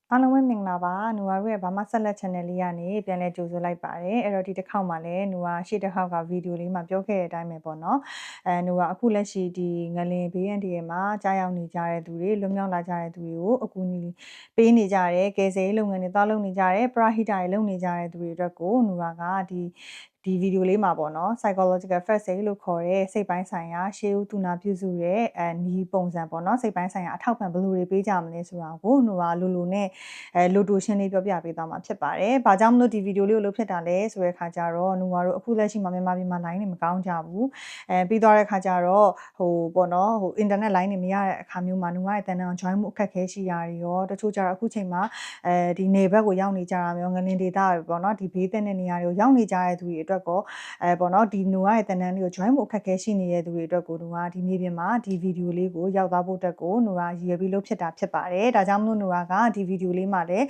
အားလုံးပဲမင်္ဂလာပါ။နူဝါတို့ရဲ့ဘာမှဆက်လက် channel လေးကနေပြန်လည်ကြိုဆိုလိုက်ပါတယ်။အဲ့တော့ဒီတစ်ခေါက်မှာလည်းနူဝါရှေ့တစ်ခေါက်ကဗီဒီယိုလေးမှာပြောခဲ့တဲ့အတိုင်းပဲပေါ့နော်။နူဝါအခုလက်ရှိဒီငလင်ဘေးရန်တည်းမှာကြားရောက်နေကြတဲ့သူတွေလွတ်မြောက်လာကြတဲ့သူတွေကိုအကူအညီပေးနေကြတဲ့ကယ်ဆယ်ရေးလုပ်ငန်းတွေတောက်လုပ်နေကြတဲ့ပရဟိတတွေလုပ်နေကြတဲ့သူတွေအတွက်ကိုနူဝါကဒီဗီဒီယိုလေးမှာပေါ့နော် psychological first aid လို့ခေါ်တဲ့စိတ်ပိုင်းဆိုင်ရာရှေးဦးသူနာပြုစုတဲ့နီးပုံစံပေါ့နော်စိတ်ပိုင်းဆိုင်ရာအထောက်ပံ့ဘယ်လိုတွေပေးကြမလဲဆိုတာကိုနူဝါလိုနဲ့လိုတိုရှင်းလေးပြောပြပေးသွားမှာဖြစ်ပါတယ်။ဘာကြောင့်မလို့ဒီဗီဒီယိုလေးကိုလုပ်ဖြစ်တာလဲဆိုတဲ့ခါကျတော့နူဝါတို့အခုလက်ရှိမှာမြန်မာပြည်မှာ line တွေမကောင်းကြဘူး။ပြီးသွားတဲ့ခါကျတော့ပေါ့နော်internet line တွေမရတဲ့အခါမျိုးမှာနူဝါရဲ့တန်တန် join မှုအခက်ခဲရှိတာတွေရောတချို့ကျတော့အခုချိန်မှာဒီနေဘက်ကိုရောက်နေကြတာမျိုးငလင်ဒေတာပေါ့နော်ဒီဘေးတဲ့နေရာတွေကိုရောက်နေကြတဲ့သူတွေအတွက်ကောပေါ့နော်ဒီနူဝါရဲ့တန်တန်လေးကို join မှုအခက်ခဲရှိနေတဲ့သူတွေအတွက်ကိုနူဝါဒီမြေပြင်မှာဒီဗီဒီယိုလေးကိုရောက်သွားဖို့အတွက်ကိုနူဝါရည်ရွယ်ပြီးလုပ်ဖြစ်တာဖြစ်ပါတယ်။ဒါကြောင့်မလို့နူဝါကဒီဗီဒီယိုလေးမှာလည်း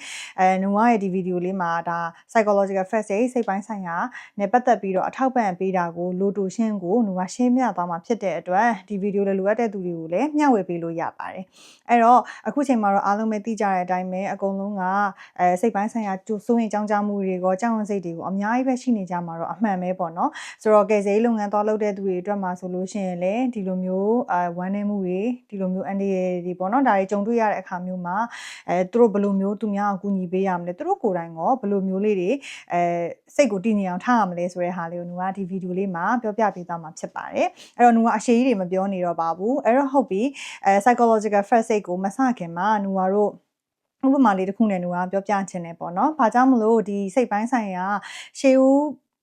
နူဝါရဲ့ဒီဗီဒီယိုလေးမှာဒါ psychological first aid စိတ်ပိုင်းဆိုင်ရာနဲ့ပတ်သက်ပြီးတော့အထောက်ပံ့ပေးတာကိုလိုတိုရှင်းကိုနူဝါရှင်းပြသွားမှာဖြစ်တဲ့အတွက်ဒီဗီဒီယိုလေးလိုအပ်တဲ့သူတွေကိုလည်းမျှဝေပေးလို့ရပါတယ်။အဲ့တော့အခုချိန်မှာတော့အားလုံးပဲသိကြတဲ့အတိုင်းပဲအကုန်လုံးကစိတ်ပိုင်းဆိုင်ရာစိုးရင်ကြောင်းကြမှုတွေကိုကြောက်ရွံ့စိတ်တွေကိုအများကြီးပဲရှိနေကြမှာတော့အမှန်ပဲပေါ့နော်ဆိုတော့ကယ်ဆယ်ရေးလုပ်ငန်းသွားလုပ်တဲ့သူတွေအတွက်မှာဆိုလို့ရှိရင်လည်းဒီလိုမျိုးဝမ်းနည်းမှုတွေဒီလိုမျိုးအန်ဒီတွေပေါ့နော်ဒါတွေကြုံတွေ့ရတဲ့အခါမျိုးမှာသူတို့ဘယ်လိုမျိုးသူများအကူအညီပေးရမလဲသူတို့ကိုယ်တိုင်ရောဘယ်လိုမျိုးလေးတွေစိတ်ကိုတည်ငြိမ်အောင်ထားရမလဲဆိုတဲ့ဟာလေးကိုနူကဒီဗီဒီယိုလေးမှာပြောပြပေးသွားမှာဖြစ်ပါတယ်အဲ့တော့နူကအရှိကြီးတွေမပြောနေတော့ပါဘူးအဲ့တော့ဟုတ်ပြီpsychological first aid ကိုမစခင်မှာနူကတော့ဥပမာလေးတစ်ခုနဲ့နူကပြောပြချင်တယ်ပေါ့နော်။ဘာကြောင့်မလို့ဒီစိတ်ပိုင်းဆိုင်ရာရှေးဦ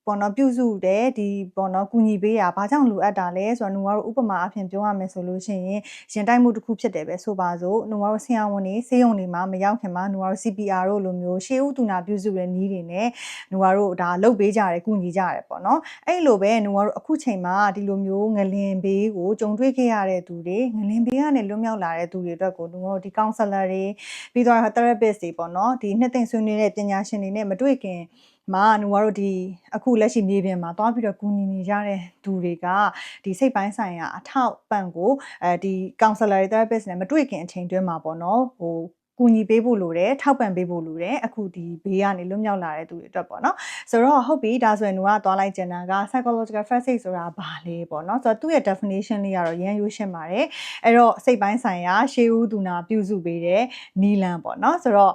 းပေါ့နော်ပြုစုတဲ့ဒီပေါ့နော်ကူညီပေးတာဘာကြောင့်လိုအပ်တာလဲဆိုတော့နူကတော့ဥပမာအဖြစ်ပြောရမယ်ဆိုလို့ရှိရင်ရင်တိုက်မှုတစ်ခုဖြစ်တယ်ပဲဆိုပါစို့နူကတော့ဆရာဝန်တွေဆေးရုံတွေမှာမရောက်ခင်မှာနူကတော့ CPR တို့လိုမျိုးရှေးဦးသူနာပြုစုတဲ့နည်းတွေနဲ့နူကတော့ဒါလုပ်ပေးကြတယ်ကူညီကြတယ်ပေါ့နော်အဲ့လိုပဲနူကတော့အခုချိန်မှာဒီလိုမျိုးငလင်ဘေးကိုကြုံတွေ့ခဲ့ရတဲ့သူတွေငလင်ဘေးကနေလွတ်မြောက်လာတဲ့သူတွေအတွက်ကိုနူကတော့ဒီ counselor တွေပြီးတော့ therapist တွေပေါ့နော်ဒီနှစ်သိမ့်ဆွေးနွေးတဲ့ပညာရှင်တွေနဲ့မတွေ့ခင်မှာနူကတော့ဒီအခုလက်ရှိမြေပြင်မှာတွားပြီးတော့ကူညီနေကြတဲ့သူတွေကဒီစိတ်ပိုင်းဆိုင်ရာအထောက်ပံ့ကိုဒီ counselor therapist နဲ့မတွေ့ခင်အချိန်တွင်းမှာပေါ့နော်ကူညီပေးဖို့လိုတယ်ထောက်ပံ့ပေးဖို့လိုတယ်အခုဒီဘေးကနေလွတ်မြောက်လာတဲ့သူတွေအတွက်ပေါ့နော်ဆိုတော့ဟုတ်ပြီဒါဆိုရင်တို့ကသွားလိုက်ကျင်တာက psychological first aid ဆိုတာဘာလဲပေါ့နော်ဆိုတော့သူ့ရဲ့ definition လေးကတော့ရန်ရိုးရှင်းပါတယ်အဲ့တော့စိတ်ပိုင်းဆိုင်ရာရှေးဦးသူနာပြုစုပေးတဲ့နီလန်ပေါ့နော်ဆိုတော့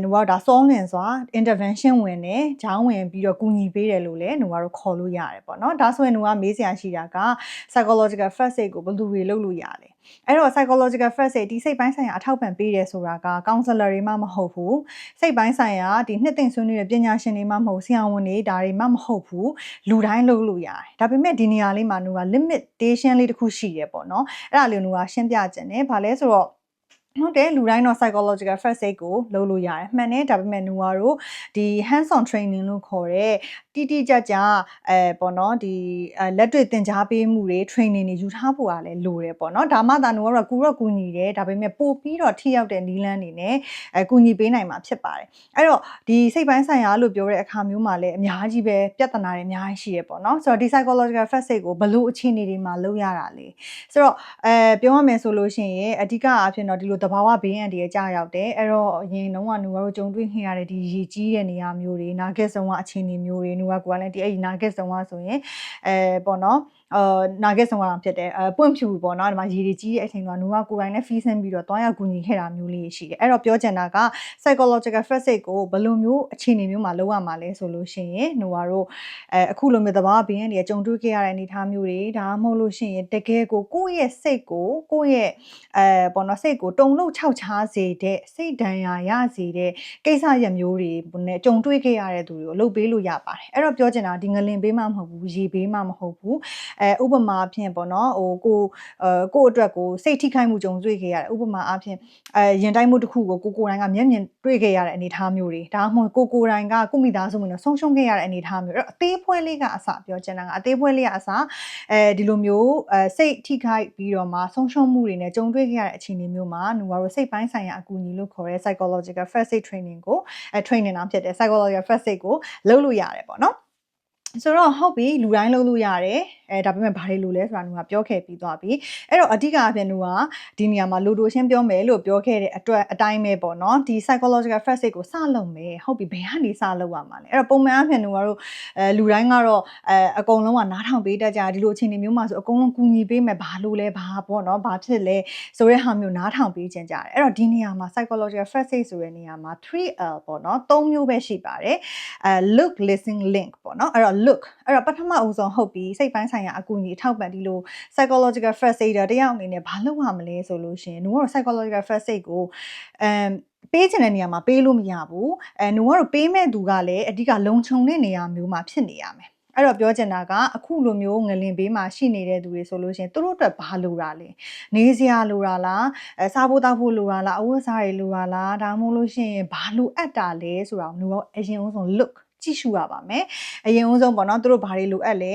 နူကတော့ဒါစောလင်စွာ intervention ဝင်တယ်ဂျောင်းဝင်ပြီးတော့ကူညီပေးတယ်လို့လည်းနူကတော့ခေါ်လို့ရတယ်ပေါ့နော်ဒါဆိုရင်နူကမေးစရာရှိတာက psychological first aid ကိုဘယ်လိုတွေလုပ်လို့ရလဲအဲ့တော့ psychological first aid ဒီစိတ်ပိုင်းဆိုင်ရာအထောက်ပံ့ပေးတယ်ဆိုတာက counselor တွေမှမဟုတ်ဘူးစိတ်ပိုင်းဆိုင်ရာဒီနှစ်သိမ့်ဆွေးနွေးတဲ့ပညာရှင်တွေမှမဟုတ်ဆရာဝန်တွေဒါတွေမှမဟုတ်ဘူးလူတိုင်းလုပ်လို့ရတယ်ဒါပေမဲ့ဒီနေရာလေးမှာနူက limitation လေးတစ်ခုရှိတယ်ပေါ့နော်အဲ့ဒါလေးနူကရှင်းပြခြင်းတယ်ဘာလဲဆိုတော့ဟုတ်တယ်လူတိုင်းတော့ psychological first aid ကိုလုပ်လို့ရတယ်မှန်တယ်ဒါပေမဲ့နူကတော့ဒီ hands on training လို့ခေါ်တဲ့တိတိကျကျပေါ့နော်ဒီလက်တွေ့သင်ကြားပေးမှုတွေ training တွေယူထားဖို့ကလည်းလိုတယ်ပေါ့နော်ဒါမှသာနူကတော့ကူညီတယ်ဒါပေမဲ့ပို့ပြီးတော့ထိရောက်တဲ့နည်းလမ်းတွေနဲ့ကူညီပေးနိုင်မှာဖြစ်ပါတယ်အဲ့တော့ဒီစိတ်ပိုင်းဆိုင်ရာလို့ပြောတဲ့အခါမျိုးမှာလည်းအများကြီးပဲပြဿနာတွေအများကြီးရှိရပေါ့နော်ဆိုတော့ဒီ psychological first aid ကိုဘယ်လိုအခြေအနေတွေမှာလုပ်ရတာလဲဆိုတော့ပြောရမယ်ဆိုလို့ရှိရင်အဓိကအဖြစ်တော့ဒီလိုတဘာဝဘေးအန္တရာယ်ကြာရောက်တယ်အဲ့တော့အရင်တုန်းကနူကတော့ကြုံတွေ့ခဲ့ရတဲ့ဒီရေကြီးတဲ့နေရာမျိုးတွေနာဂစ်ဆောင်ကအခြေအနေမျိုးတွေနူကကိုယ်ကလည်းဒီအဲ့ဒီနာဂစ်ဆောင်ကဆိုရင်ပေါ့နော်နာဂစ်ဆောင်ကဖြစ်တယ်ပွင့်ဖြူပေါ့နော်ဒီမှာရေတွေကြီးတဲ့အချိန်ကနူကကိုယ်တိုင်နဲ့ fee ဆင်းပြီးတော့တွားရောက်ကူညီခဲ့တာမျိုးလေးရှိတယ်အဲ့တော့ပြောချင်တာက psychological first aid ကိုဘယ်လိုမျိုးအခြေအနေမျိုးမှာလုပ်ရမှာလဲဆိုလို့ရှိရင်နူကတော့အခုလိုမျိုးတဘာဝဘေးအန္တရာယ်ကြုံတွေ့ခဲ့ရတဲ့အနေအထားမျိုးတွေဒါမှမဟုတ်လို့ရှိရင်တကယ်ကိုကိုယ့်ရဲ့စိတ်ကိုကိုယ့်ရဲ့ပေါ့နော်စိတ်ကိုတုန်လှုပ်ခြောက်ခြားစေတဲ့စိတ်ဒဏ်ရာရစေတဲ့ကိစ္စရပ်မျိုးတွေနဲ့ကြုံတွေ့ခဲ့ရတဲ့သူတွေကိုလုပ်ပေးလို့ရပါတယ်အဲ့တော့ပြောချင်တာဒီငလင်ဘေးမှမဟုတ်ဘူးရေဘေးမှမဟုတ်ဘူးဥပမာအဖြစ်ပေါ့နော်ကိုအတွက်ကိုစိတ်ထိခိုက်မှုကြုံတွေ့ခဲ့ရတယ်ဥပမာအဖြစ်ရင်တိုက်မှုတစ်ခုကိုကိုယ်တိုင်ကမျက်မြင်တွေ့ခဲ့ရတဲ့အနေအထားမျိုးတွေဒါမှမဟုတ်ကိုယ်တိုင်ကကိုမိသားစုဝင်တို့ဆုံးရှုံးခဲ့ရတဲ့အနေအထားမျိုးအဲ့တော့အသေးဖွဲလေးကအစပြောချင်တာကအသေးဖွဲလေးကအစဒီလိုမျိုးစိတ်ထိခိုက်ပြီးတော့မှဆုံးရှုံးမှုတွေနဲ့ကြုံတွေ့ခဲ့ရတဲ့အခြေအနေမျိုးမှာနူကတော့စိတ်ပိုင်းဆိုင်ရာအကူအညီလို့ခေါ်တဲ့ psychological first aid training ကိုtraining အောင်ဖြစ်တဲ့ psychological first aid ကိုလုပ်လို့ရတယ်ပေါ့နော်ဆိုတော့ဟုတ်ပြီလူတိုင်းလုပ်လို့ရတယ် ဒါပေမဲ့ဘာတွေလို့လဲဆိုတာကပြောခဲ့ပြီးသွားပြီအဲ့တော့အဓိကအဖြစ်ကဒီနေရာမှာလိုတိုရှင်းပြောမယ်လို့ပြောခဲ့တဲ့အတွက်အတိုင်းပဲပေါ့နော်ဒီ psychological first aid ကိုစလုပ်မယ်ဟုတ်ပြီဘယ်ကနေစလုပ်ရမှာလဲအဲ့တော့ပုံမှန်အဖြစ်တို့လူတိုင်းကတော့အကုန်လုံးကနားထောင်ပေးတတ်ကြဒီလိုအခြေအနေမျိုးမှာဆိုအကုန်လုံးကူညီပေးမယ်ဘာလို့လဲဘာပေါ့နော်ဘာဖြစ်လဲဆိုတဲ့ဟာမျိုးနားထောင်ပေးခြင်းကြတယ်အဲ့တော့ဒီနေရာမှာ psychological first aid ဆိုတဲ့နေရာမှာ 3L ပေါ့နော်၃မျိုးပဲရှိပါတယ်look listen link ပေါ့နော်အဲ့တော့ look အဲ့တော့ပထမအဦးဆုံးဟုတ်ပြီစိတ်ပိုင်းဆိုင်ရာအကူအညီအထောက်ပံ့ဒီလို psychological first aid တယောက်အနေနဲ့ဘာလုပ်ရမလဲဆိုလို့ရှိရင်တို့ကတော့ psychological first aid ကိုပေးချင်တဲ့နေရာမှာပေးလို့မရဘူးတို့ကတော့ပေးမဲ့သူကလည်းအဓိကလုံခြုံတဲ့နေရာမျိုးမှာဖြစ်နေရမယ်အဲ့တော့ပြောချင်တာကအခုလိုမျိုးငလင်ဘေးမှာရှိနေတဲ့သူတွေဆိုလို့ရှိရင်တို့အတွက်ဘာလိုတာလဲနေစရာလိုတာလားစားဖို့တောက်ဖို့လိုတာလားအဝတ်အစားတွေလိုတာလားဒါမှမဟုတ်လို့ရှိရင်ဘာလိုအပ်တာလဲဆိုတာကိုတို့အရင်ဆုံး lookကြည့်ရှုရပါမယ်အရင်ဦးဆုံးပေါ့နော်တို့ဘာတွေလိုအပ်လ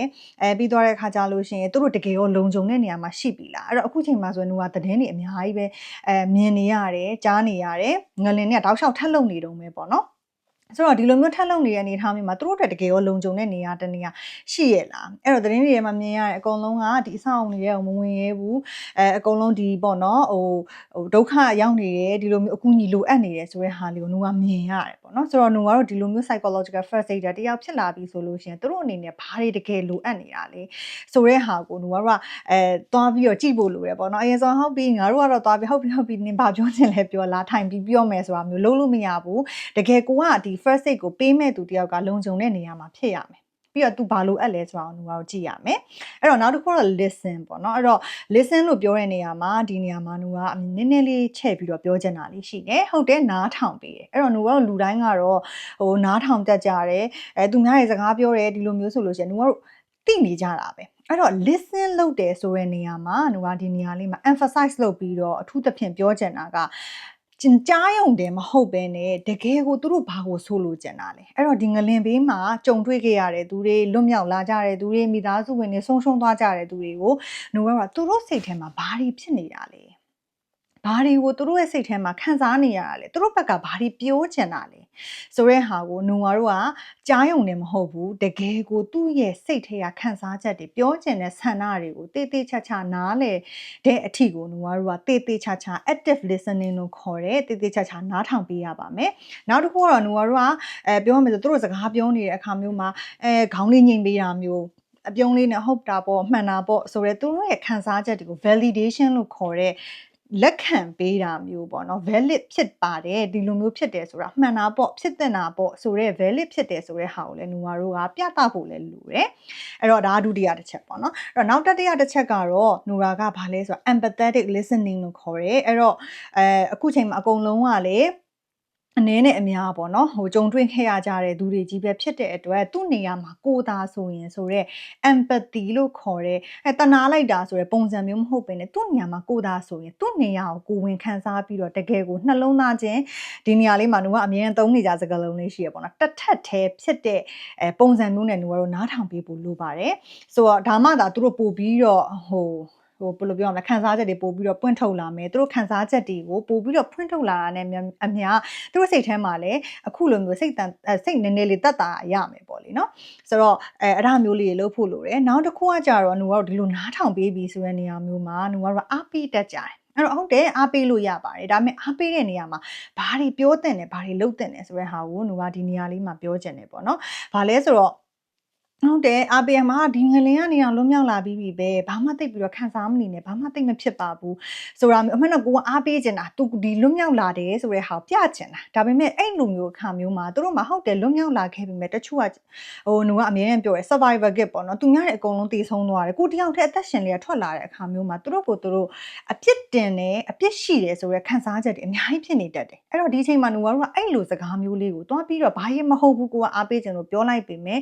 ဲပြီးသွားတဲ့ခါကြလို့ရှိရင်တို့တကယ်ရောလုံခြုံတဲ့နေရာမှာရှိပြီလားအဲ့တော့အခုချိန်မှာဆိုရင်တို့ကသတင်းတွေအများကြီးပဲမြင်နေရတယ်ကြားနေရတယ်ငလင်နဲ့တောက်လျှောက်ထက်လုံနေတုံးပဲပေါ့နော်ဆိုတော့ဒီလိုမျိုးထက်လုံနေတဲ့အနေအထားမျိုးမှာတို့တကယ်ရောလုံခြုံတဲ့နေရာတနေရာရှိရလားအဲ့တော့သတင်းတွေထဲမှာမြင်ရတဲ့အကုန်လုံးကဒီအဆောင်တွေရဲ့မဝင်ရဲဘူးအကုန်လုံးဒီပေါ့နော်ဟိုဒုက္ခရောက်နေတယ်ဒီလိုမျိုးအကူအညီလိုအပ်နေတယ်ဆိုတဲ့ဟာလေးကိုတို့ကမြင်ရတယ်ပေါ့နော်ဆိုတော့တို့ကတော့ဒီလိုမျိုး psychological first aid တယောက်ဖြစ်လာပြီဆိုလို့ရှိရင်တို့အနေနဲ့ဘာတွေတကယ်လိုအပ်နေတာလဲဆိုတဲ့ဟာကိုတို့ကတော့သွားပြီးတော့ကြည့်ဖို့လိုတယ်ပေါ့နော်အရင်ဆုံးဟုတ်ပြီငါတို့ကတော့သွားပြီးဟုတ်ပြီနင်ဘာပြောချင်လဲပြောလာထိုင်ပြီးပြောမယ်ဆိုတာမျိုးလုံးလို့မရဘူးတကယ်ကိုကဒီ first aid ကိုပေးမဲ့သူတယောက်ကလုံခြုံတဲ့နေရာမှာဖြစ်ရမယ်ပြီးတော့ तू ဘာလို့အပ်လဲဆိုတာကိုတို့ကြည့်ရမယ်အဲ့တော့နောက်တစ်ခုကတော့ listen ပေါ့နော်အဲ့တော့ listen လို့ပြောတဲ့နေရာမှာဒီနေရာမှာတို့ကနည်းနည်းလေးချဲ့ပြီးတော့ပြောချင်တာလေးရှိတယ်ဟုတ်တယ်နားထောင်ပေးတယ်အဲ့တော့တို့ကတော့လူတိုင်းကတော့နားထောင်တတ်ကြတယ်သူများရဲ့စကားပြောတယ်ဒီလိုမျိုးဆိုလို့ရှိရင်တို့ကတော့သိနေကြတာပဲအဲ့တော့ listen လုပ်တယ်ဆိုတဲ့နေရာမှာတို့ကဒီနေရာလေးမှာ emphasize လုပ်ပြီးတော့အထူးသဖြင့်ပြောချင်တာကကြားရုံတည်းမဟုတ်ပဲနဲ့တကယ်ကိုသူတို့ဘာကိုဆိုလို့ကျင်တာလဲအဲ့တော့ဒီငလင်ဘေးမှာကြုံတွေ့ခဲ့ရတဲ့သူတွေလွတ်မြောက်လာကြတဲ့သူတွေမိသားစုဝင်တွေဆုံးရှုံးသွားကြတဲ့သူတွေကိုနိုဝါကသူတို့စိတ်ထဲမှာဘာတွေဖြစ်နေတာလဲဘာတွေကိုသူတို့ရဲ့စိတ်ထဲမှာခံစားနေရတာလဲသူတို့ဘက်ကဘာတွေပြောချင်တာလဲဆိုတဲ့ဟာကိုနိုဝါတို့ကကြားရုံနဲ့မဟုတ်ဘူးတကယ်ကိုသူ့ရဲ့စိတ်ထဲကခံစားချက်တွေပြောချင်တဲ့ဆန္ဒတွေကိုတေးသေးချာချာနားလေတဲ့အထီကိုနိုဝါတို့ကတေးသေးချာချာ active listening လို့ခေါ်တယ်တေးသေးချာချာနားထောင်ပေးရပါမယ်နောက်တစ်ခုကတော့နိုဝါတို့ကပြောရမယ်ဆိုသူတို့စကားပြောနေတဲ့အခါမျိုးမှာခေါင်းလေးညှိပေးတာမျိုးအပြုံးလေးနဲ့ဟုတ်တာပေါ့မှန်တာပေါ့ဆိုရဲသူတို့ရဲ့ခံစားချက်တွေကို validation လို့ခေါ်တဲ့လက်ခံပေးတာမျိုးပေါ့နော် valid ဖြစ်ပါတယ်ဒီလိုမျိုးဖြစ်တယ်ဆိုတာမှန်တာပေါ့ဖြစ်တဲ့နာပေါ့ဆိုတော့ valid ဖြစ်တယ်ဆိုတဲ့ဟာကိုလည်းနူဝါတို့ကပြသဖို့လည်းလိုတယ်အဲ့တော့ဒါဒုတိယတစ်ချက်ပေါ့နော်အဲ့တော့နောက်တတိယတစ်ချက်ကတော့နူဝါကဘာလဲဆိုတော့ empathetic listening လို့ခေါ်တယ်အဲ့တော့အခုချိန်မှာအကုန်လုံးကလည်းအနေနဲ့အများပေါ့နော်ကြုံတွေ့ခဲ့ရကြတဲ့သူတွေကြီးပဲဖြစ်တဲ့အတွက်သူ့နေရာမှာကိုသာဆိုရင်ဆိုတော့ empathy လို့ခေါ်တဲ့တနာလိုက်တာဆိုတဲ့ပုံစံမျိုးမဟုတ်ဘဲနဲ့သူ့နေရာမှာကိုသာဆိုရင်သူ့နေရာကိုကိုဝင်ခံစားပြီးတော့တကယ်ကိုနှလုံးသားချင်းဒီနေရာလေးမှာအမြဲတမ်းသုံးနေကြစကားလုံးလေးရှိရပေါ့နော်တစ်ထက်သေးဖြစ်တဲ့ပုံစံမျိုးနဲ့တို့နားထောင်ပေးဖို့လိုပါတယ်ဆိုတော့ဒါမှသာသူတို့ပို့ပြီးတော့ဘယ်လိုပြောရမလဲခံစားချက်တွေပို့ပြီးတော့ပွင့်ထုတ်လာမယ်သူတို့ခံစားချက်တွေကိုပို့ပြီးတော့ဖွင့်ထုတ်လာတာနဲ့အများသူတို့စိတ်ထဲမှာလည်းအခုလိုမျိုးစိတ်နည်းနည်းလေးတက်တာရမယ်ပေါ့လေနော်ဆိုတော့အဲ့ဒါမျိုးလေးတွေလုပ်ဖို့လိုတယ်နောက်တစ်ခုကကြတော့တို့ဒီလိုနားထောင်ပေးပြီးဆိုတဲ့နေရာမျိုးမှာတို့ကတော့အားပေးတတ်ကြတယ်အဲ့တော့ဟုတ်တယ်အားပေးလို့ရပါတယ်ဒါပေမဲ့အားပေးတဲ့နေရာမှာဘာတွေပြောတဲ့နဲ့ဘာတွေလုပ်တဲ့နဲ့ဆိုတဲ့ဟာကိုတို့ကဒီနေရာလေးမှာပြောချင်တယ်ပေါ့နော်ဘာလဲဆိုတော့ဟုတ်တယ်အာပီမှာဒီငလင်ကနေအောင်လွတ်မြောက်လာပြီးပြီပဲဘာမှသိပ်ပြီးတော့ခံစားမနေနဲ့ဘာမှသိပ်မဖြစ်ပါဘူးဆိုတာမျိုးအမှန်တော့ကိုကအားပေးချင်တာသူဒီလွတ်မြောက်လာတယ်ဆိုတဲ့ဟာကိုပြချင်တာဒါပေမဲ့အဲ့လိုမျိုးအခါမျိုးမှာသူတို့မှဟုတ်တယ်လွတ်မြောက်လာခဲ့ပြီမဲ့တချို့ကနှုံကအမြဲတမ်းပြောတယ် survivor kit ပေါ့နော်သူများတွေအကုန်လုံးတည်ဆုံးသွားတယ်ကိုတယောက်တည်းအသက်ရှင်လေးထွက်လာတဲ့အခါမျိုးမှာသူတို့အပြစ်တင်တယ်အပြစ်ရှိတယ်ဆိုတဲ့ခံစားချက်တွေအများကြီးဖြစ်နေတတ်တယ်အဲ့တော့ဒီအချိန်မှာနှုံကအဲ့လိုစကားမျိုးလေးကိုတွားပြီးတော့ဘာရင်မဟုတ်ဘူးကိုကအားပေးချင်လို့ပြောလိုက်ပေမဲ့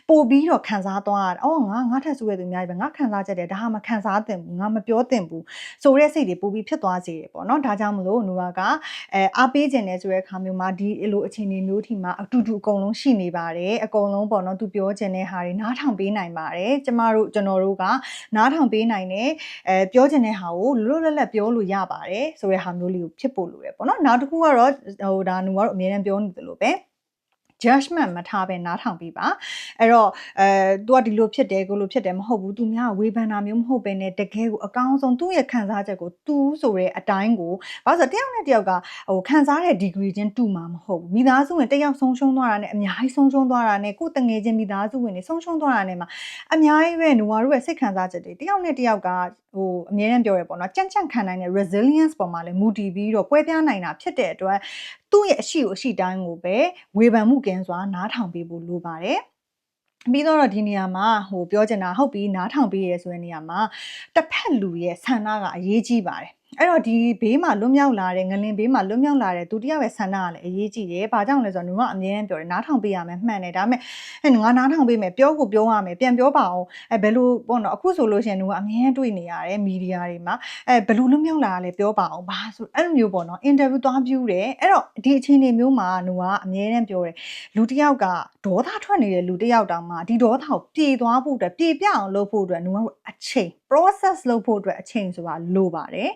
ပို့ပြီးတော့ခံစားသွားရတယ်။ငါထက်ဆိုရတဲ့သူများကြီးပဲငါခံစားချက်တယ်ဒါဟာမခံစားသင့်ဘူးငါမပြောသင့်ဘူးဆိုတဲ့စိတ်တွေပို့ပြီးဖြစ်သွားစေတယ်ပေါ့နော်။ဒါကြောင့်မလို့နူဝါကအားပေးခြင်းနဲ့ဆိုတဲ့အခါမျိုးမှာဒီလိုအခြေအနေမျိုးထိမှာအတူတူအကုန်လုံးရှိနေပါတယ်။အကုန်လုံးပေါ့နော်သူပြောခြင်းတဲ့ဟာတွေနားထောင်ပေးနိုင်ပါတယ်။ကျွန်တော်တို့ကနားထောင်ပေးနိုင်တယ်ပြောခြင်းတဲ့ဟာကိုလွတ်လွတ်လပ်လပ်ပြောလို့ရပါတယ်ဆိုတဲ့ဟာမျိုးလေးကိုဖြစ်ဖို့လိုတယ်ပေါ့နော်။နောက်တစ်ခုကတော့ဒါနူဝါတို့အများနဲ့ပြောနေတယ်လို့ပဲ judgment မထားဘဲနားထောင်ပြီးပါအဲ့တော့သူကဒီလိုဖြစ်တယ်ကိုလိုဖြစ်တယ်မဟုတ်ဘူးသူများဝေဖန်တာမျိုးမဟုတ်ဘဲနဲ့တကယ်ကိုအကောင်းဆုံးသူ့ရဲ့ခံစားချက်ကိုသူဆိုတဲ့အတိုင်းကိုဘာလို့ဆိုတယောက်နဲ့တယောက်ကခံစားတဲ့ degree ချင်းတူမှာမဟုတ်ဘူးမိသားစုဝင်တယောက်ဆုံးရှုံးသွားတာနဲ့အများကြီးဆုံးရှုံးသွားတာနဲ့ကိုယ်တငယ်ချင်းမိသားစုဝင်တွေဆုံးရှုံးသွားတာနဲ့မှာအများကြီးပဲနူဝါတို့ရဲ့စိတ်ခံစားချက်တွေတယောက်နဲ့တယောက်ကအမြဲတမ်းပြောရပေါ့နော်ကြံ့ခံနိုင်တဲ့ resilience ပေါ်မှာလည်းမူတည်ပြီးတော့ကွဲပြားနိုင်တာဖြစ်တဲ့အတွက်သူ့ရဲ့အရှိကိုအရှိတိုင်းကိုပဲဝေဖန်မှုကင်းစွာနားထောင်ပေးဖို့လိုပါတယ်ပြီးတော့ဒီနေရာမှာပြောချင်တာဟုတ်ပြီနားထောင်ပေးရဲဆိုတဲ့နေရာမှာတစ်ဖက်လူရဲ့ဆန္ဒကအရေးကြီးပါတယ်အဲ့တော့ဒီဘေးမှာလွတ်မြောက်လာတဲ့ငလင်ဘေးမှာလွတ်မြောက်လာတဲ့သူတယောက်ရဲ့ဆန္ဒကလည်းအရေးကြီးတယ်။ဘာကြောင့်လဲဆိုတော့လူကအမြဲတမ်းပြောတယ်နားထောင်ပေးရမယ်မှန်တယ်ဒါပေမဲ့ငါနားထောင်ပေးမယ်ပြောကိုပြောရမယ်ပြန်ပြောပါအောင်ဘယ်လိုပေါ့နော်အခုဆိုလို့ရှိရင်လူကအမြဲတမ်းတွေ့နေရတယ်မီဒီယာတွေမှာဘယ်လိုလွတ်မြောက်လာလဲပြောပါအောင်ဘာဆိုအဲ့လိုမျိုးပေါ့နော်အင်တာဗျူးသွားပြူးတယ်အဲ့တော့ဒီအချိန်တွေမျိုးမှာလူကအမြဲတမ်းပြောတယ်လူတယောက်ကဒေါသထွက်နေတဲ့လူတယောက်တောင်မှဒီဒေါသကိုပြေသွားဖို့အတွက်ပြေပြအောင်လုပ်ဖို့အတွက်လူကအချိန် process လုပ်ဖို့အတွက်အချိန်ဆိုတာလိုပါတယ်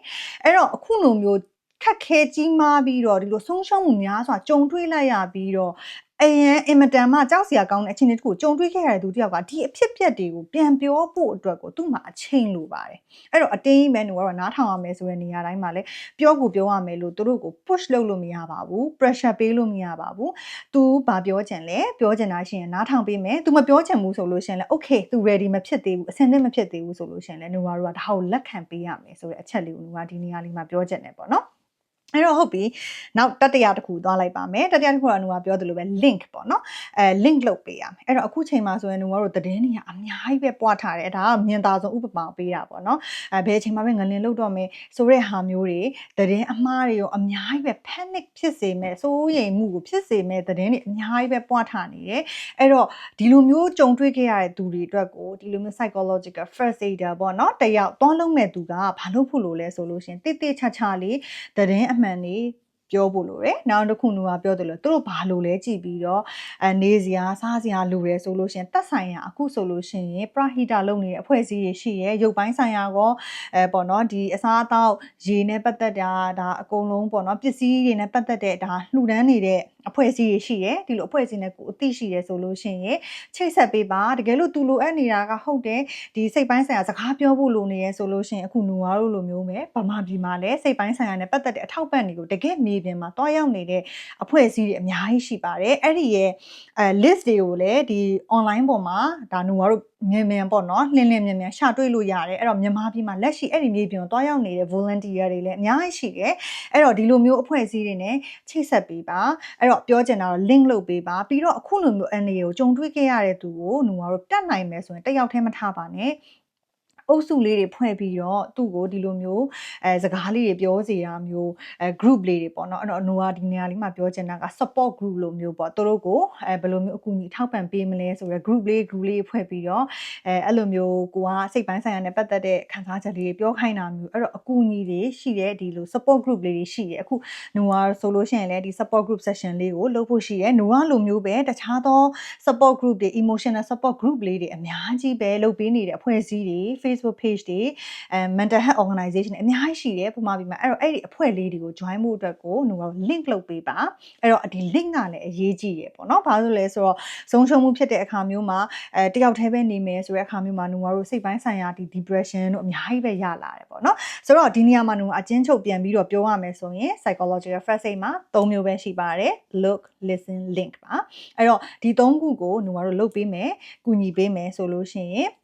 အဲ့တော့အခုလိုမျိုးခက်ခဲကြီးမားပြီးတော့ဒီလိုဆုံးရှုံးမှုများစွာကြုံတွေ့လိုက်ရပြီးတော့အင်မတန်မှကြောက်စရာကောင်းတဲ့အခြေအနေတစ်ခုကြုံတွေ့ခဲ့ရတဲ့သူတယောက်ကဒီအဖြစ်အပျက်တွေကိုပြန်ပြောဖို့အတွက်ကိုသူ့မှာအချိန်လိုပါတယ်အဲ့တော့အတင်းကြီးပဲหนูကတော့နားထောင်ရမယ်ဆိုတဲ့နေရာတိုင်းမှာလည်းပြောရမယ်လို့သူတို့ကို push လုပ်လို့မရပါဘူး pressure ပေးလို့မရပါဘူး तू ဘာပြောချင်လဲပြောချင်တာရှိရင်နားထောင်ပေးမယ် तू မပြောချင်ဘူးဆိုလို့ရှိရင်လည်း okay तू ready မဖြစ်သေးဘူးအဆင်သင့်မဖြစ်သေးဘူးဆိုလို့ရှိရင်လည်းหนูကတော့ဒါကိုလက်ခံပေးရမယ်ဆိုတဲ့အချက်လေးကိုหนูကဒီနေရာလေးမှာပြောချင်တယ်ပေါ့နော်အဲ့တော့ဟုတ်ပြီနောက်တတိယတစ်ခုသွားလိုက်ပါမယ်တတိယတစ်ခုကနူကပြောသလိုပဲ link ပေါ့နော်link လုပ်ပေးရမယ်အဲ့တော့အခုချိန်မှာဆိုရင်နူကတော့သတင်းတွေကအများကြီးပဲပွားထားတယ်ဒါကမြင်သာဆုံးဥပမာပေးတာပေါ့နော်ဘယ်အချိန်မှာပဲငလင်လုပ်တော့မယ်ဆိုတဲ့ဟာမျိုးတွေသတင်းအမှားတွေရောအများကြီးပဲ panic ဖြစ်စေမဲ့စိုးရိမ်မှုကိုဖြစ်စေမဲ့သတင်းတွေအများကြီးပဲပွားထားနေတယ်အဲ့တော့ဒီလိုမျိုးကြုံတွေ့ခဲ့ရတဲ့သူတွေအတွက်ကိုဒီလိုမျိုး psychological first aider ပေါ့နော်တယောက်သွားလုံးမဲ့သူကဘာလုပ်ဖို့လိုလဲဆိုလို့ရှင်တိချာလေးသတင်းအမှန်နေပြောဖို့လိုတယ်နောက်တစ်ခုနူကပြောတယ်လို့သူတို့ဘာလို့လဲကြည့်ပြီးတော့နေစရာစားစရာလိုတယ်ဆိုလို့ရှင်တက်ဆိုင်ရာအခုဆိုလို့ရှင်ပရဟိတလုပ်နေတဲ့အဖွဲ့အစည်းတွေရှိရဲရုပ်ပိုင်းဆိုင်ရာကောပေါ့နော်ဒီအစားအသောက်ရေနဲ့ပတ်သက်တာဒါအကုန်လုံးပေါ့နော်ပစ္စည်းတွေနဲ့ပတ်သက်တဲ့ဒါလှူဒန်းနေတဲ့အဖွဲ့အစည်းတွေရှိရဲဒီလိုအဖွဲ့အစည်းနဲ့ကိုအသိရှိရဲဆိုလို့ရှင်ချိတ်ဆက်ပေးပါတကယ်လို့သူလိုအပ်နေတာကဟုတ်တယ်ဒီစိတ်ပိုင်းဆိုင်ရာစကားပြောဖို့လိုနေရဲဆိုလို့ရှင်အခုနူအားတို့လိုမျိုးပဲဗမာပြည်မှာလည်းစိတ်ပိုင်းဆိုင်ရာနဲ့ပတ်သက်တဲ့အထောက်ပံ့တွေကိုတကယ်မြေပြင်မှာတွားရောက်နေတဲ့အဖွဲ့အစည်းတွေအများကြီးရှိပါတယ်အဲ့ဒီရဲ့list တွေကိုလည်းဒီ online ပေါ်မှာဒါနူအားတို့မြန်ပေါ့နော်လင်းမြန်ရှာတွေ့လို့ရတယ်အဲ့တော့မြန်မာပြည်မှာလက်ရှိအဲ့ဒီမြေပြင်ကိုတွားရောက်နေတဲ့ volunteer တွေလည်းအများကြီးရှိတယ်အဲ့တော့ဒီလိုမျိုးအဖွဲ့အစည်းတွေနဲ့ချိတ်ဆက်ပေးပါအဲ့တော့ပြောချင်တာတော့ link လုပ်ပေးပါပြီးတော့အခုလိုမျိုး NA ကိုကြုံတွေ့ခဲ့ရတဲ့သူကိုနူအားတို့တတ်နိုင်မယ်ဆိုရင်တယောက်တည်းမထားပါနဲ့အုပ်စုလေးတွေဖွဲ့ပြီးတော့သူ့ကိုဒီလိုမျိုးစကားလေးတွေပြောစီတာမျိုးgroup လေးတွေပေါ့နော်အဲ့တော့နိုကဒီနေရာလေးမှာပြောချင်တာက support group လိုမျိုးပေါ့သူတို့ကိုဘယ်လိုမျိုးအကူအညီထောက်ပံ့ပေးမလဲဆိုတော့ group လေးဖွဲ့ပြီးတော့အဲ့လိုမျိုးကိုကစိတ်ပိုင်းဆိုင်ရာနဲ့ပတ်သက်တဲ့ခံစားချက်လေးတွေပြောခိုင်းတာမျိုးအဲ့တော့အကူအညီတွေရှိတဲ့ဒီလို support group လေးတွေရှိတယ်အခုနိုကဆိုလို့ရှိရင်လည်းဒီ support group session လေးကိုလုပ်ဖို့ရှိတယ်နိုကလိုမျိုးပဲတခြားသော support group တွေ emotional support group လေးတွေအများကြီးပဲလုပ်ပေးနေတဲ့အဖွဲ့အစည်းတွေ Facebook page တွေmental health organization အများကြီးရှိတယ်ပုံမှန်ပြီးမှာအဲ့တော့အဲ့ဒီအဖွဲ့လေးတွေကို join ဖို့အတွက်ကိုဟို link လုပ်ပေးပါအဲ့တော့ဒီ link ကလည်းအရေးကြီးရပေါ့နော်ဘာလို့လဲဆိုတော့ဆုံးရှုံးမှုဖြစ်တဲ့အခါမျိုးမှာတယောက်တည်းပဲနေမယ်ဆိုတဲ့အခါမျိုးမှာတို့စိတ်ပိုင်းဆိုင်ရာဒီ depression တို့အများကြီးပဲရလာတယ်ပေါ့နော်ဆိုတော့ဒီနေရာမှာအချင်းချုပ်ပြန်ပြီးတော့ပြောရမယ်ဆိုရင် psychological first aid မှာ၃မျိုးပဲရှိပါတယ် look listen link ပါအဲ့တော့ဒီ၃ခုကိုတို့လုပ်ပေးမယ်ကူညီပေးမယ်ဆိုလို့ရှိရင်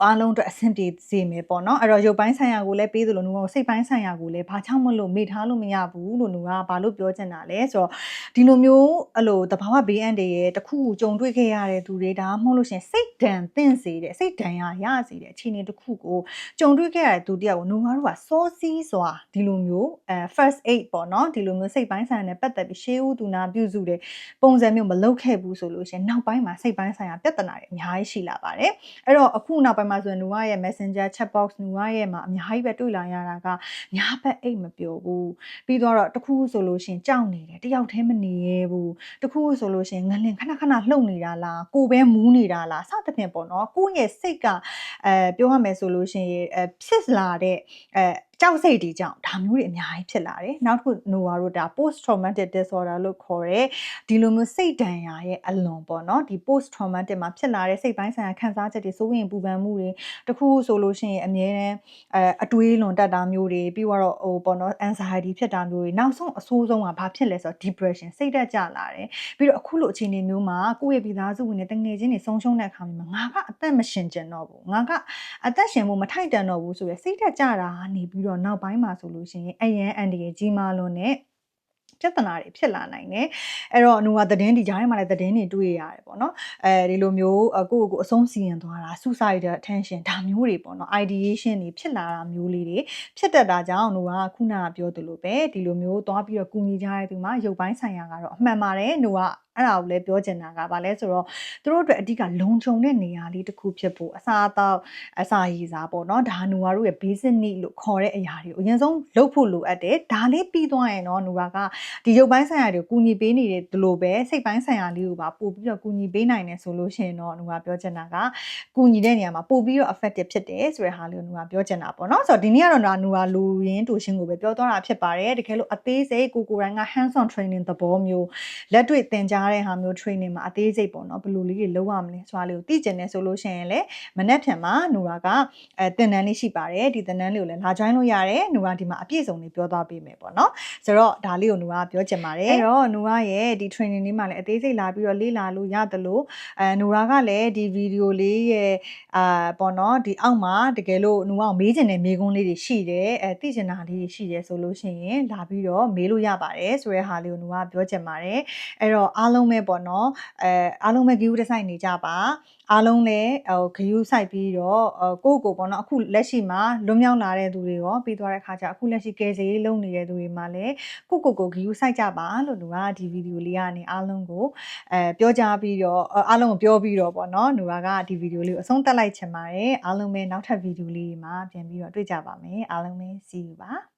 အားလုံးအတွက်အဆင်ပြေစေမယ်ပေါ့နော်အဲ့တော့ရုပ်ပိုင်းဆိုင်ရာကိုလည်းပေးသလိုနူကစိတ်ပိုင်းဆိုင်ရာကိုလည်းဘာကြောင့်မလို့မေ့ထားလို့မရဘူးလို့နူကဘာလို့ပြောချင်တာလဲဆိုတော့ဒီလိုမျိုးအဲ့လိုတဘာဝဘေးအန္တရာယ်တခုခုကြုံတွေ့ခဲ့ရတဲ့သူတွေဒါမှမဟုတ်လို့ရှင်စိတ်ဒဏ်သင့်စေတဲ့စိတ်ဒဏ်ရစေတဲ့အခြေအနေတစ်ခုကိုကြုံတွေ့ခဲ့ရတဲ့သူတယောက်ကိုနူတို့ကစောစီးစွာဒီလိုမျိုး first aid ပေါ့နော်ဒီလိုမျိုးစိတ်ပိုင်းဆိုင်ရာနဲ့ပတ်သက်ပြီးရှေးဦးသူနာပြုစုတဲ့ပုံစံမျိုးမလုပ်ခဲ့ဘူးဆိုလို့ရှင်နောက်ပိုင်းမှာစိတ်ပိုင်းဆိုင်ရာပြဿနာတွေအများကြီးရှိလာပါတယ်အဲ့တော့အခုနောက်ပိုင်းမှာဆိုရင်နူရဲ့ Messenger chat box နူရဲ့မှာအများကြီးပဲတွေ့လာရတာကညာဘက်အိတ်မပြောဘူးပြီးတော့တခုဆိုလို့ရှင်ကြောက်နေတယ်တယောက်တည်းမနေရဘူးတခုဆိုလို့ရှင်ငလင်ခဏလှုပ်နေတာလားကိုပဲမူးနေတာလားစသဖြင့်ပေါ့နော်ကိုယ့်ရဲ့စိတ်ကပြောရမယ်ဆိုလို့ရှင်ဖြစ်လာတဲ့ ကြောက်စိတ်တွေကြောင့်ဒါမျိုးတွေအများကြီးဖြစ်လာတယ်နောက်တစ်ခုနိုဝါတို့ဒါ post traumatic disorder လို့ခေါ်တဲ့ဒီလိုမျိုးစိတ်ဒဏ်ရာရဲ့အလွန်ပေါ့နော်ဒီ post traumatic မှာဖြစ်လာတဲ့စိတ်ပိုင်းဆိုင်ရာခံစားချက်တွေစိုးရိမ်ပူပန်မှုတွေတခုဆိုလို့ရှိရင်အမြဲတမ်းအတွေးလွန်တက်တာမျိုးတွေပြီးတော့ဟိုပေါ့နော် anxiety ဖြစ်တာမျိုးတွေနောက်ဆုံးအဆိုးဆုံးကဘာဖြစ်လဲဆိုတော့ depression စိတ်ဓာတ်ကျလာတယ်ပြီးတော့အခုလိုအခြေအနေမျိုးမှာကိုယ့်ရဲ့ပြည်သားစုဝင်တွေတငယ်ချင်းတွေဆုံးရှုံးတဲ့အခါမှာငါကအသက်မရှင်ကျင်တော့ဘူးငါကအသက်ရှင်ဖို့မထိုက်တန်တော့ဘူးဆိုရယ်စိတ်ဓာတ်ကျတာနေပြီးတော့နောက်ပိုင်းမှာဆိုလို့ရှိရင်အရန်အန်ဒီရဲ့ကြီးမားလွန်းတဲ့ပြဿနာတွေဖြစ်လာနိုင်တယ်အဲ့တော့နှုတ်ကသတင်းဒီကြားထဲမှာလည်းသတင်းတွေတွေ့ရတယ်ပေါ့နော်ဒီလိုမျိုးကိုယ့်ကိုအဆုံးစီရင်သွားတာ suicidal attention ဒါမျိုးတွေပေါ့နော် ideation တွေဖြစ်လာတာမျိုးလေးတွေဖြစ်တတ်တာကြောင့်နှုတ်ကခုနကပြောသလိုပဲဒီလိုမျိုးသွားပြီးတော့ကူညီကြတဲ့သူမှာရုပ်ပိုင်းဆိုင်ရာကတော့အမှန်ပါတယ်နှုတ်ကအဲ့ဒါကိုလည်းပြောချင်တာကဘာလဲဆိုတော့သူတို့အတွက်အဓိကလုံခြုံတဲ့နေရာလေးတစ်ခုဖြစ်ဖို့အစားအသောက်အစာရည်စားပေါ့နော်ဒါနူဝါတို့ရဲ့ basic need လို့ခေါ်တဲ့အရာတွေကိုအရင်ဆုံးလုပ်ဖို့လိုအပ်တယ်ဒါလေးပြီးသွားရင်တော့နူဝါကဒီရုပ်ပိုင်းဆိုင်ရာတွေကိုကူညီပေးနေတယ်ဒီလိုပဲစိတ်ပိုင်းဆိုင်ရာလေးကိုပါပို့ပြီးတော့ကူညီပေးနိုင်တယ်ဆိုလို့ရှိရင်တော့နူဝါပြောချင်တာကကူညီတဲ့နေရာမှာပို့ပြီးတော့ effective ဖြစ်တယ်ဆိုတဲ့ဟာလေးကိုနူဝါပြောချင်တာပေါ့နော်ဆိုတော့ဒီနေ့ကတော့နူဝါလူရင်းတူရှင်းကိုပဲပြောသွားတာဖြစ်ပါတယ်တကယ်လို့အသေးစိတ်ကိုယ်တိုင်က hands on training သဘောမျိုးလက်တွေ့သင်ကြားတဲ့ဟာမျိုး training မှာအသေးစိတ်ပေါ့နော်ဘယ်လိုလေးတွေလုပ်ရမလဲဆိုတာလေးကိုသိကျင်နေဆိုလို့ရှိရင်လည်းမနေ့ဖြန်မှာနူဝါကသင်တန်းလေးရှိပါတယ်ဒီသင်တန်းလေးကိုလည်းလာ join လို့ရတယ်နူဝါဒီမှာအပြည့်စုံလေးပြောသွားပေးမယ်ပေါ့နော်ဆိုတော့ဒါလေးကိုနူဝါပြောချင်ပါတယ်အဲ့တော့နူဝါရဲ့ဒီ training လေးမှာလည်းအသေးစိတ်လာပြီးတော့လေ့လာလို့ရတယ်လို့နူဝါကလည်းဒီ video လေးရဲ့ပေါ့နော်ဒီအောက်မှာတကယ်လို့နူဝါကိုမေးချင်တဲ့မေးခွန်းလေးတွေရှိတယ်သိချင်တာလေးတွေရှိတယ်ဆိုလို့ရှိရင်လာပြီးတော့မေးလို့ရပါတယ်ဆိုတဲ့ဟာလေးကိုနူဝါပြောချင်ပါတယ်အဲ့တော့အားလုံးပဲပေါ့နော်အားလုံးပဲ view တစ်ဆိုင်နေကြပါအားလုံးလည်းဂယူးဆိုင်ပြီးတော့ကိုယ့်ကိုပေါ့နော်အခုလက်ရှိမှာလွတ်မြောက်လာတဲ့သူတွေရောပြီးသွားတဲ့ခါကျအခုလက်ရှိကယ်ဆယ်ရေးလုပ်နေတဲ့သူတွေမှာလည်းကိုဂယူးဆိုင်ကြပါလို့လူကဒီဗီဒီယိုလေးကနေအားလုံးကိုပြောကြားပြီးတော့အားလုံးကိုပြောပြီးတော့ပေါ့နော်လူကဒီဗီဒီယိုလေးကိုအဆုံးသတ်လိုက်ချင်ပါတယ်အားလုံးပဲနောက်ထပ်ဗီဒီယိုလေးမှာပြန်ပြီးတော့တွေ့ကြပါမယ်အားလုံးပဲ see you ပါ